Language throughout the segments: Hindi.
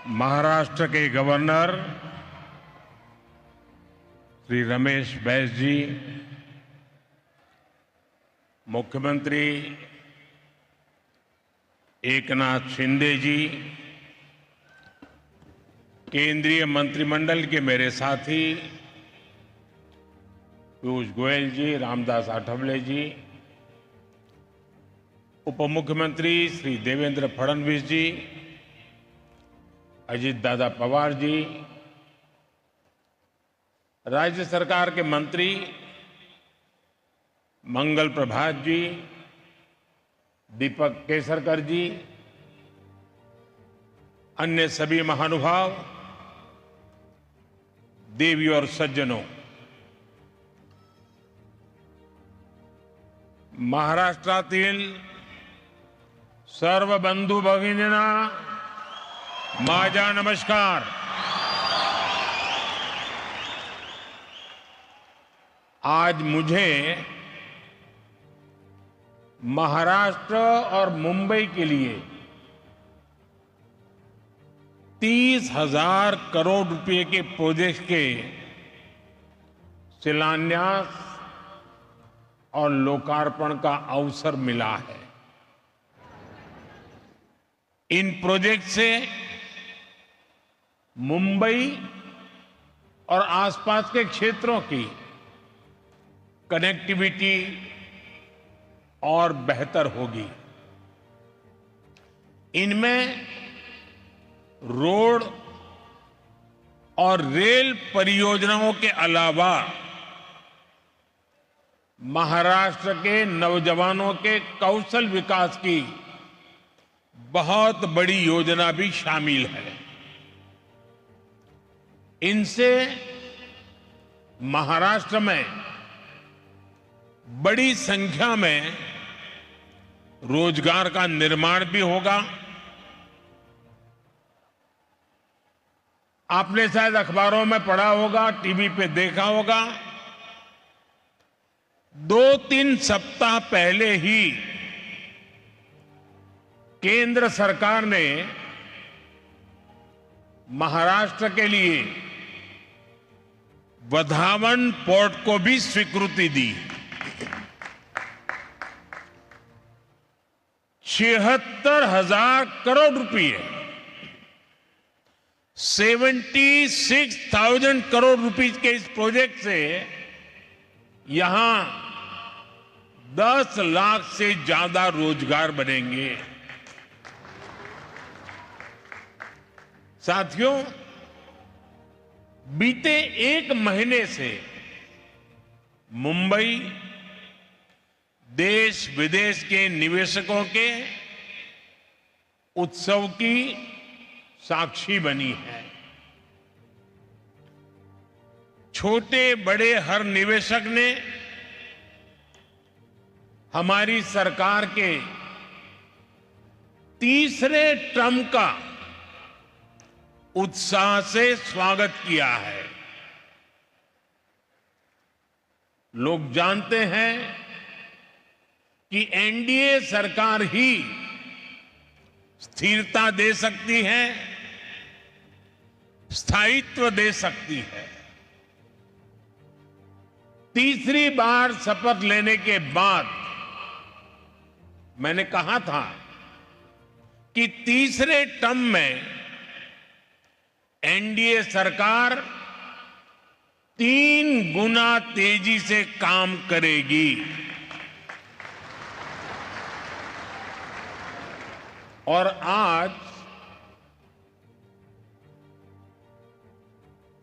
महाराष्ट्र के गवर्नर श्री रमेश बैस जी, मुख्यमंत्री एकनाथ शिंदे जी, केंद्रीय मंत्रिमंडल के मेरे साथी पीयूष गोयल जी, रामदास आठवले जी, उप मुख्यमंत्री श्री देवेंद्र फडणवीस जी, अजीत दादा पवार जी, राज्य सरकार के मंत्री मंगल प्रभात जी, दीपक केसरकर जी, अन्य सभी महानुभाव, देवी और सज्जनों, महाराष्ट्रातील सर्व बंधू भगिनींना माझा नमस्कार। आज मुझे महाराष्ट्र और मुंबई के लिए 30,000 करोड़ रुपए के प्रोजेक्ट के शिलान्यास और लोकार्पण का अवसर मिला है। इन प्रोजेक्ट से मुंबई और आसपास के क्षेत्रों की कनेक्टिविटी और बेहतर होगी। इनमें रोड और रेल परियोजनाओं के अलावा महाराष्ट्र के नौजवानों के कौशल विकास की बहुत बड़ी योजना भी शामिल है। इनसे महाराष्ट्र में बड़ी संख्या में रोजगार का निर्माण भी होगा। आपने शायद अखबारों में पढ़ा होगा, टीवी पे देखा होगा, 2-3 सप्ताह पहले ही केंद्र सरकार ने महाराष्ट्र के लिए वधावन पोर्ट को भी स्वीकृति दी। 76,000 करोड़ रुपए, 76,000 करोड़ रुपए के इस प्रोजेक्ट से यहां 10 लाख से ज्यादा रोजगार बनेंगे। साथियों, बीते 1 महीने से मुंबई देश विदेश के निवेशकों के उत्सव की साक्षी बनी है। छोटे बड़े हर निवेशक ने हमारी सरकार के तीसरे टर्म का उत्साह से स्वागत किया है। लोग जानते हैं कि एनडीए सरकार ही स्थिरता दे सकती है, स्थायित्व दे सकती है। तीसरी बार शपथ लेने के बाद मैंने कहा था कि तीसरे टर्म में एनडीए सरकार 3 गुना तेजी से काम करेगी। और आज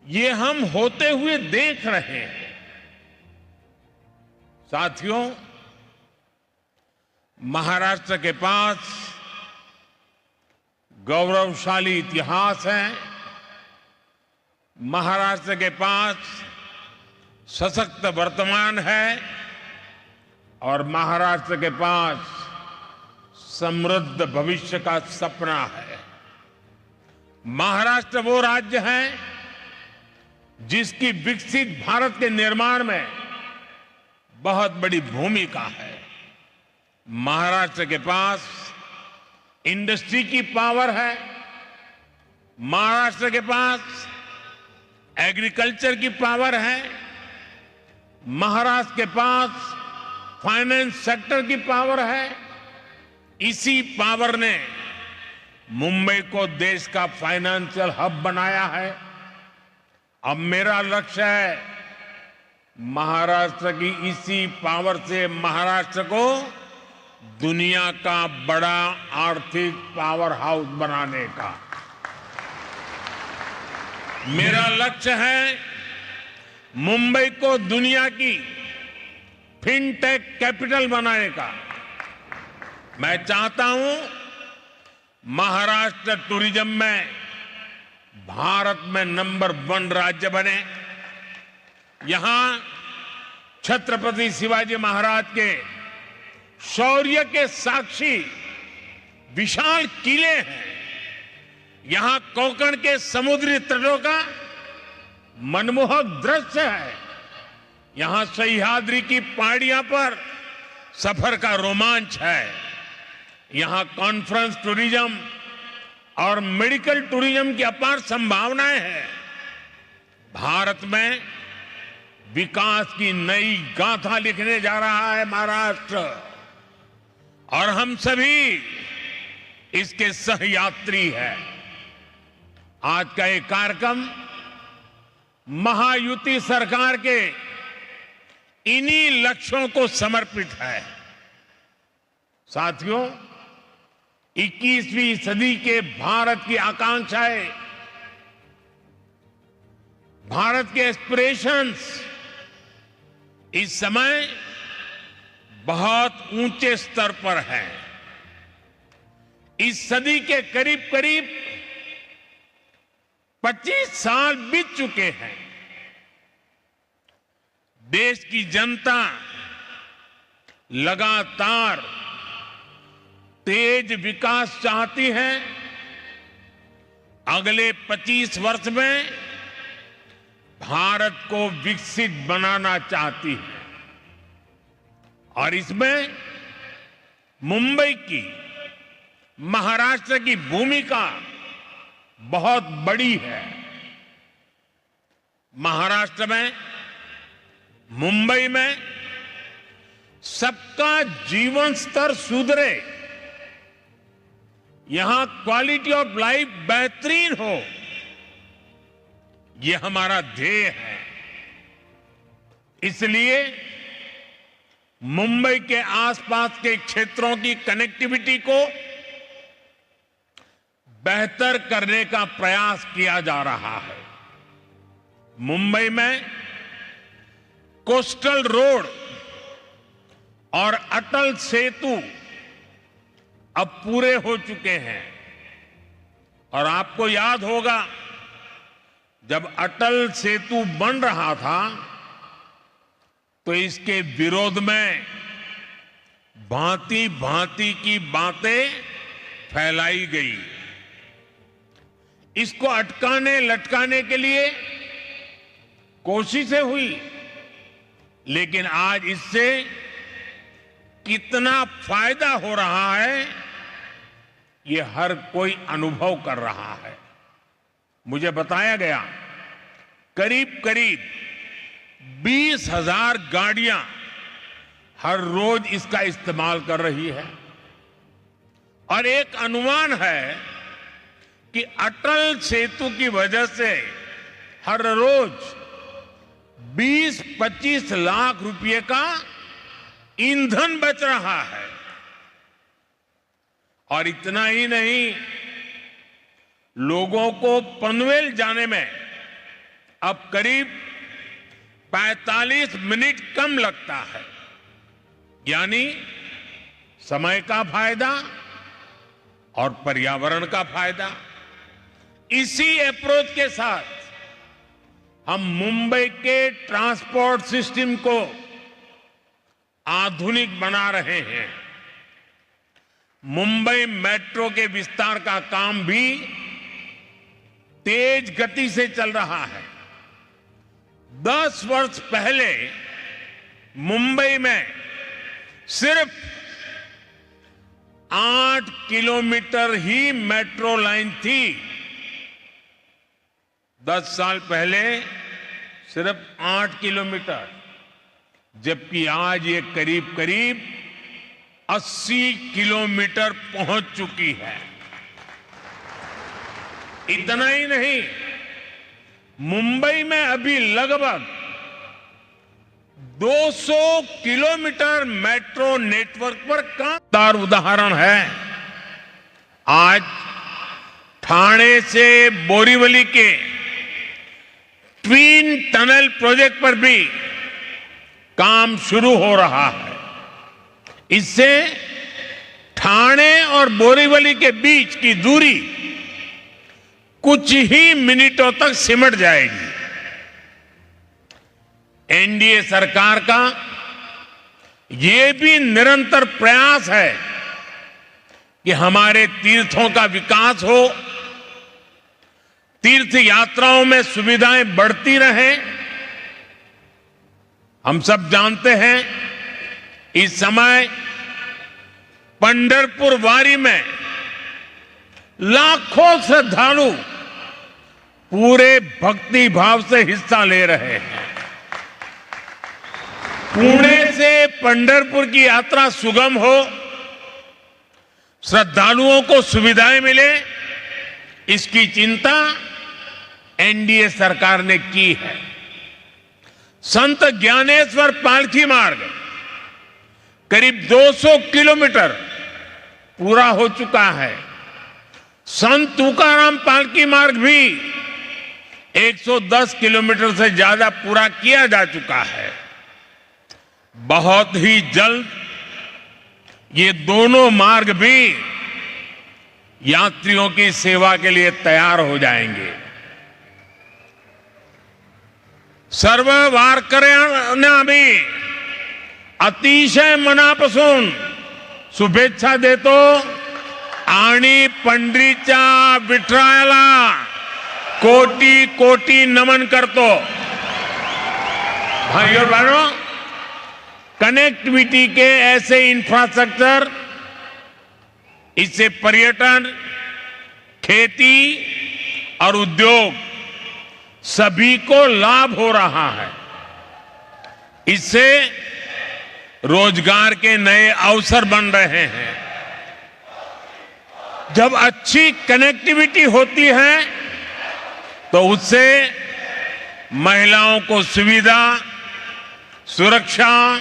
ये हम होते हुए देख रहे हैं। साथियों, महाराष्ट्र के पास गौरवशाली इतिहास है। महाराष्ट्र के पास सशक्त वर्तमान है और महाराष्ट्र के पास समृद्ध भविष्य का सपना है। महाराष्ट्र वो राज्य है जिसकी विकसित भारत के निर्माण में बहुत बड़ी भूमिका है। महाराष्ट्र के पास इंडस्ट्री की पावर है, महाराष्ट्र के पास एग्रीकल्चर की पावर है, महाराष्ट्र के पास फाइनेंस सेक्टर की पावर है। इसी पावर ने मुंबई को देश का फाइनेंशियल हब बनाया है। अब मेरा लक्ष्य है महाराष्ट्र की इसी पावर से महाराष्ट्र को दुनिया का बड़ा आर्थिक पावर हाउस बनाने का। मेरा लक्ष्य है मुंबई को दुनिया की फिनटेक कैपिटल बनाने का। मैं चाहता हूं महाराष्ट्र टूरिज्म में भारत में नंबर 1 राज्य बने। यहां छत्रपति शिवाजी महाराज के शौर्य के साक्षी विशाल किले हैं। यहां कोंकण के समुद्री तटों का मनमोहक दृश्य है। यहां सह्याद्री की पहाड़ियां पर सफर का रोमांच है। यहां कॉन्फ्रेंस टूरिज्म और मेडिकल टूरिज्म की अपार संभावनाएं हैं। भारत में विकास की नई गाथा लिखने जा रहा है महाराष्ट्र, और हम सभी इसके सहयात्री हैं। आज का ये कार्यक्रम महायुति सरकार के इन्हीं लक्ष्यों को समर्पित है। साथियों, 21वीं सदी के भारत की आकांक्षाएं, भारत के एस्पिरेशंस इस समय बहुत ऊंचे स्तर पर हैं। इस सदी के करीब करीब 25 साल बीत चुके हैं। देश की जनता लगातार तेज विकास चाहती है। अगले 25 वर्ष में भारत को विकसित बनाना चाहती है, और इसमें मुंबई की, महाराष्ट्र की भूमिका बहुत बड़ी है। महाराष्ट्र में, मुंबई में सबका जीवन स्तर सुधरे, यहां क्वालिटी ऑफ लाइफ बेहतरीन हो, यह हमारा ध्येय है। इसलिए मुंबई के आसपास के क्षेत्रों की कनेक्टिविटी को बेहतर करने का प्रयास किया जा रहा है। मुंबई में कोस्टल रोड और अटल सेतु अब पूरे हो चुके हैं, और आपको याद होगा जब अटल सेतु बन रहा था तो इसके विरोध में भांति भांति की बातें फैलाई गई। इसको अटकाने लटकाने के लिए कोशिशें हुई, लेकिन आज इससे कितना फायदा हो रहा है ये हर कोई अनुभव कर रहा है। मुझे बताया गया करीब करीब 20,000 गाड़ियां हर रोज इसका इस्तेमाल कर रही है, और एक अनुमान है कि अटल सेतु की वजह से हर रोज 20-25 लाख रुपए का ईंधन बच रहा है। और इतना ही नहीं, लोगों को पनवेल जाने में अब करीब 45 मिनट कम लगता है, यानी समय का फायदा और पर्यावरण का फायदा। इसी अप्रोच के साथ हम मुंबई के ट्रांसपोर्ट सिस्टम को आधुनिक बना रहे हैं। मुंबई मेट्रो के विस्तार का काम भी तेज गति से चल रहा है। 10 वर्ष पहले मुंबई में सिर्फ 8 किलोमीटर ही मेट्रो लाइन थी, 10 साल पहले सिर्फ 8 किलोमीटर, जबकि आज ये करीब करीब 80 किलोमीटर पहुंच चुकी है। इतना ही नहीं, मुंबई में अभी लगभग 200 किलोमीटर मेट्रो नेटवर्क पर काम। उदाहरण है, आज ठाणे से बोरीवली के ट्विन टनल प्रोजेक्ट पर भी काम शुरू हो रहा है। इससे ठाणे और बोरीवली के बीच की दूरी कुछ ही मिनटों तक सिमट जाएगी। एनडीए सरकार का यह भी निरंतर प्रयास है कि हमारे तीर्थों का विकास हो, तीर्थ यात्राओं में सुविधाएं बढ़ती रहें। हम सब जानते हैं, इस समय पंढरपुर वारी में लाखों श्रद्धालु पूरे भक्ति भाव से हिस्सा ले रहे हैं। पुणे से पंढरपुर की यात्रा सुगम हो, श्रद्धालुओं को सुविधाएं मिले, इसकी चिंता एनडीए सरकार ने की है। संत ज्ञानेश्वर पालकी मार्ग करीब 200 किलोमीटर पूरा हो चुका है। संत तुकाराम पालकी मार्ग भी 110 किलोमीटर से ज्यादा पूरा किया जा चुका है। बहुत ही जल्द ये दोनों मार्ग भी यात्रियों की सेवा के लिए तैयार हो जाएंगे। सर्व वारकऱ्यांना भी अतिशय मनापासून शुभेच्छा देतो आणि पंढरीच्या विठ्ठलाला कोटी कोटी नमन करतो। भाइयों और बहनों, कनेक्टिविटी के ऐसे इंफ्रास्ट्रक्चर, इससे पर्यटन, खेती और उद्योग सभी को लाभ हो रहा है। इससे रोजगार के नए अवसर बन रहे हैं। जब अच्छी कनेक्टिविटी होती है तो उससे महिलाओं को सुविधा, सुरक्षा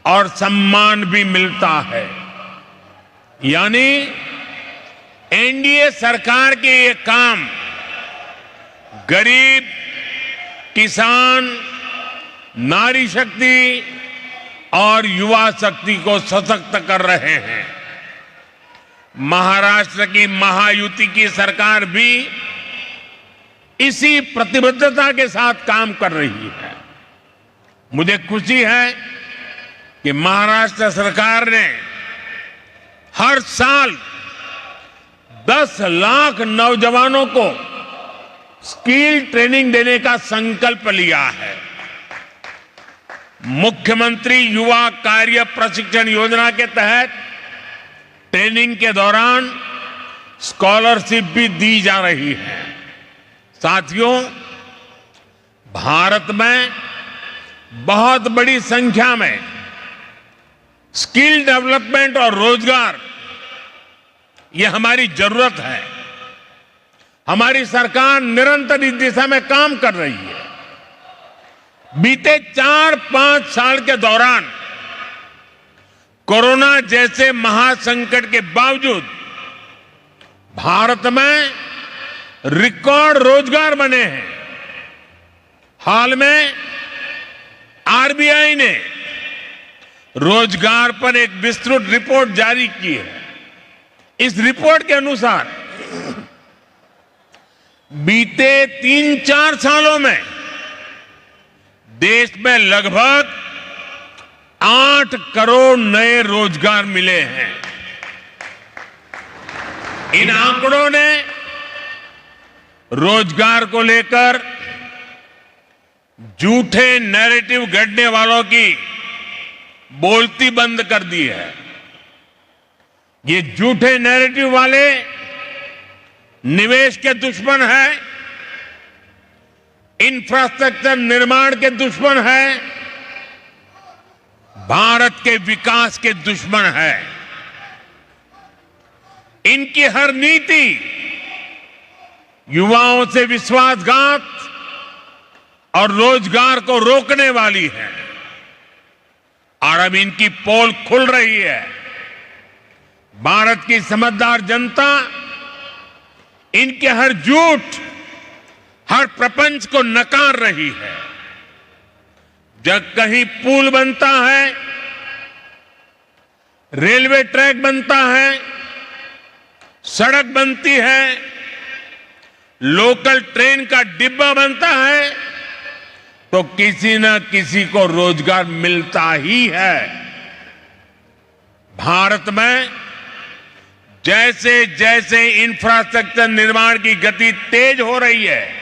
और सम्मान भी मिलता है। यानी एनडीए सरकार के ये काम गरीब, किसान, नारी शक्ति और युवा शक्ति को सशक्त कर रहे हैं। महाराष्ट्र की महायुति की सरकार भी इसी प्रतिबद्धता के साथ काम कर रही है। मुझे खुशी है कि महाराष्ट्र सरकार ने हर साल 10 लाख नौजवानों को स्किल ट्रेनिंग देने का संकल्प लिया है। मुख्यमंत्री युवा कार्य प्रशिक्षण योजना के तहत ट्रेनिंग के दौरान स्कॉलरशिप भी दी जा रही है। साथियों, भारत में बहुत बड़ी संख्या में स्किल डेवलपमेंट और रोजगार, यह हमारी जरूरत है। हमारी सरकार निरंतर इस दिशा में काम कर रही है। बीते 4-5 साल के दौरान कोरोना जैसे महासंकट के बावजूद भारत में रिकॉर्ड रोजगार बने हैं। हाल में आरबीआई ने रोजगार पर एक विस्तृत रिपोर्ट जारी की है। इस रिपोर्ट के अनुसार बीते 3-4 सालों में देश में लगभग 8 करोड़ नए रोजगार मिले हैं। इन आंकड़ों ने रोजगार को लेकर झूठे नैरेटिव गढ़ने वालों की बोलती बंद कर दी है। ये झूठे नैरेटिव वाले निवेश के दुश्मन हैं, इंफ्रास्ट्रक्चर निर्माण के दुश्मन है, भारत के विकास के दुश्मन है। इनकी हर नीति युवाओं से विश्वासघात और रोजगार को रोकने वाली है और अब इनकी पोल खुल रही है। भारत की समझदार जनता इनके हर झूठ, हर प्रपंच को नकार रही है। जब कहीं पुल बनता है, रेलवे ट्रैक बनता है, सड़क बनती है, लोकल ट्रेन का डिब्बा बनता है, तो किसी न किसी को रोजगार मिलता ही है। भारत में जैसे जैसे इंफ्रास्ट्रक्चर निर्माण की गति तेज हो रही है,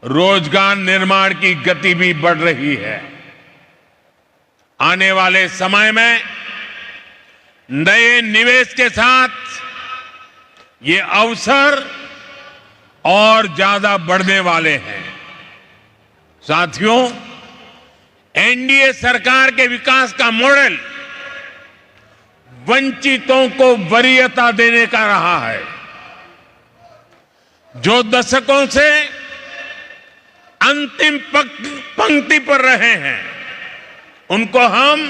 रोजगार निर्माण की गति भी बढ़ रही है। आने वाले समय में नए निवेश के साथ ये अवसर और ज्यादा बढ़ने वाले हैं। साथियों, एनडीए सरकार के विकास का मॉडल वंचितों को वरीयता देने का रहा है। जो दशकों से अंतिम पंक्ति पर रहे हैं, उनको हम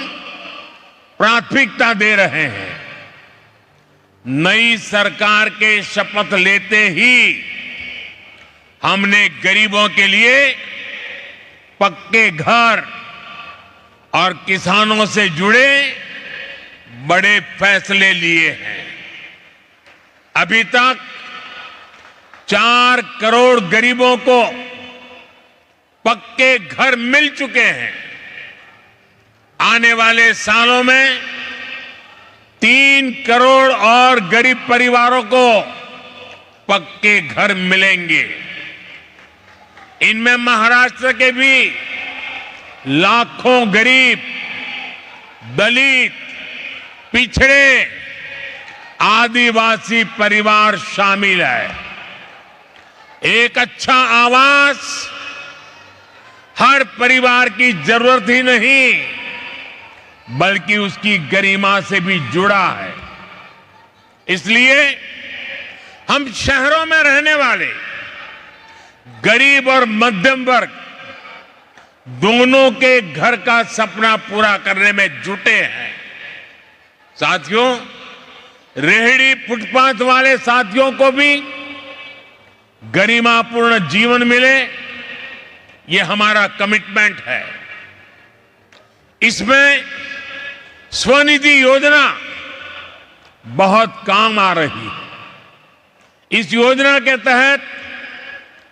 प्राथमिकता दे रहे हैं। नई सरकार के शपथ लेते ही हमने गरीबों के लिए पक्के घर और किसानों से जुड़े बड़े फैसले लिए हैं। अभी तक 4 करोड़ गरीबों को पक्के घर मिल चुके हैं। आने वाले सालों में 3 करोड़ और गरीब परिवारों को पक्के घर मिलेंगे। इनमें महाराष्ट्र के भी लाखों गरीब, दलित, पिछड़े, आदिवासी परिवार शामिल है। एक अच्छा आवास हर परिवार की जरूरत ही नहीं, बल्कि उसकी गरिमा से भी जुड़ा है। इसलिए हम शहरों में रहने वाले गरीब और मध्यम वर्ग दोनों के घर का सपना पूरा करने में जुटे हैं। साथियों, रेहड़ी फुटपाथ वाले साथियों को भी गरिमापूर्ण जीवन मिले, ये हमारा कमिटमेंट है। इसमें स्वनिधि योजना बहुत काम आ रही है। इस योजना के तहत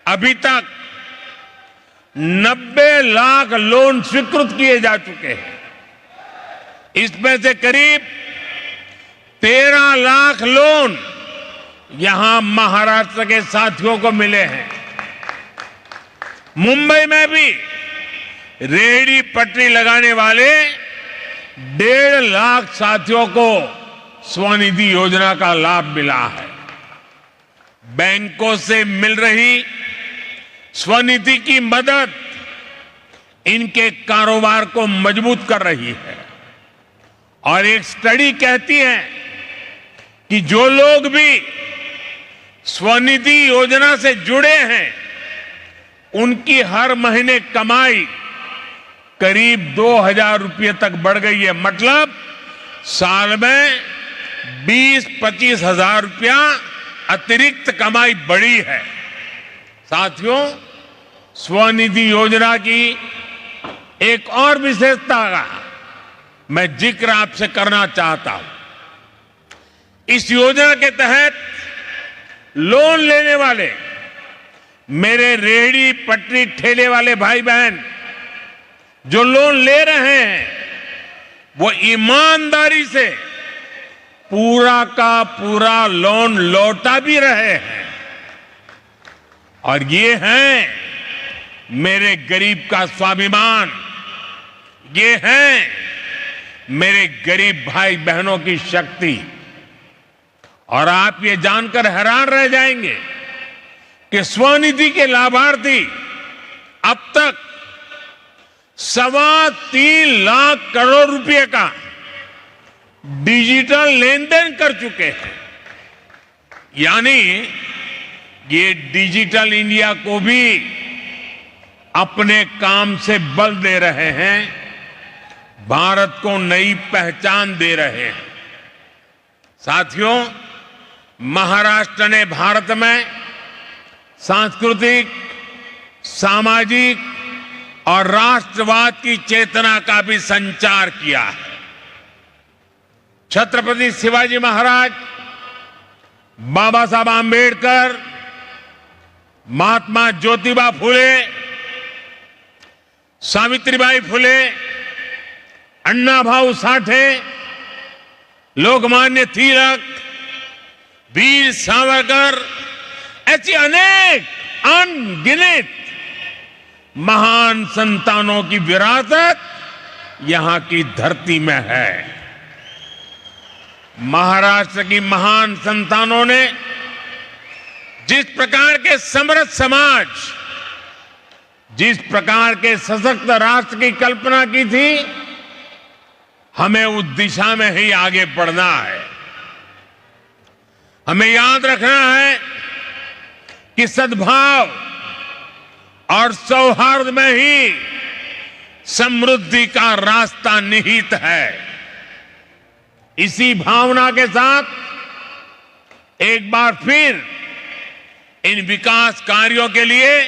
अभी तक 90 लाख लोन स्वीकृत किए जा चुके हैं। इसमें से करीब 13 लाख लोन यहां महाराष्ट्र के साथियों को मिले हैं। मुंबई में भी रेहड़ी पटरी लगाने वाले 1.5 लाख साथियों को स्वनिधि योजना का लाभ मिला है। बैंकों से मिल रही स्वनिधि की मदद इनके कारोबार को मजबूत कर रही है। और एक स्टडी कहती है कि जो लोग भी स्वनिधि योजना से जुड़े हैं, उनकी हर महीने कमाई करीब 2,000 रुपये तक बढ़ गई है। मतलब साल में 20-25 हजार रुपया अतिरिक्त कमाई बढ़ी है। साथियों, स्वनिधि योजना की एक और विशेषता का मैं जिक्र आपसे करना चाहता हूं। इस योजना के तहत लोन लेने वाले मेरे रेहड़ी पटरी ठेले वाले भाई बहन जो लोन ले रहे हैं, वो ईमानदारी से पूरा का पूरा लोन लौटा भी रहे हैं। और ये है मेरे गरीब का स्वाभिमान, ये है मेरे गरीब भाई बहनों की शक्ति। और आप ये जानकर हैरान रह जाएंगे कि स्वनिधि के लाभार्थी 3.25 लाख करोड़ रुपए का डिजिटल लेन देन कर चुके हैं। यानी ये डिजिटल इंडिया को भी अपने काम से बल दे रहे हैं, भारत को नई पहचान दे रहे हैं। साथियों, महाराष्ट्र ने भारत में सांस्कृतिक, सामाजिक और राष्ट्रवाद की चेतना का भी संचार किया है। छत्रपति शिवाजी महाराज, बाबा साहब आंबेडकर, महात्मा ज्योतिबा फुले, सावित्रीबाई फुले, अन्ना भाऊ साठे, लोकमान्य तिलक, वीर सावरकर, ऐसी अनेक अनगिनत महान संतानों की विरासत यहां की धरती में है। महाराष्ट्र की महान संतानों ने जिस प्रकार के समृद्ध समाज, जिस प्रकार के सशक्त राष्ट्र की कल्पना की थी, हमें उस दिशा में ही आगे बढ़ना है। हमें याद रखना है कि सद्भाव और सौहार्द में ही समृद्धि का रास्ता निहित है। इसी भावना के साथ एक बार फिर इन विकास कार्यों के लिए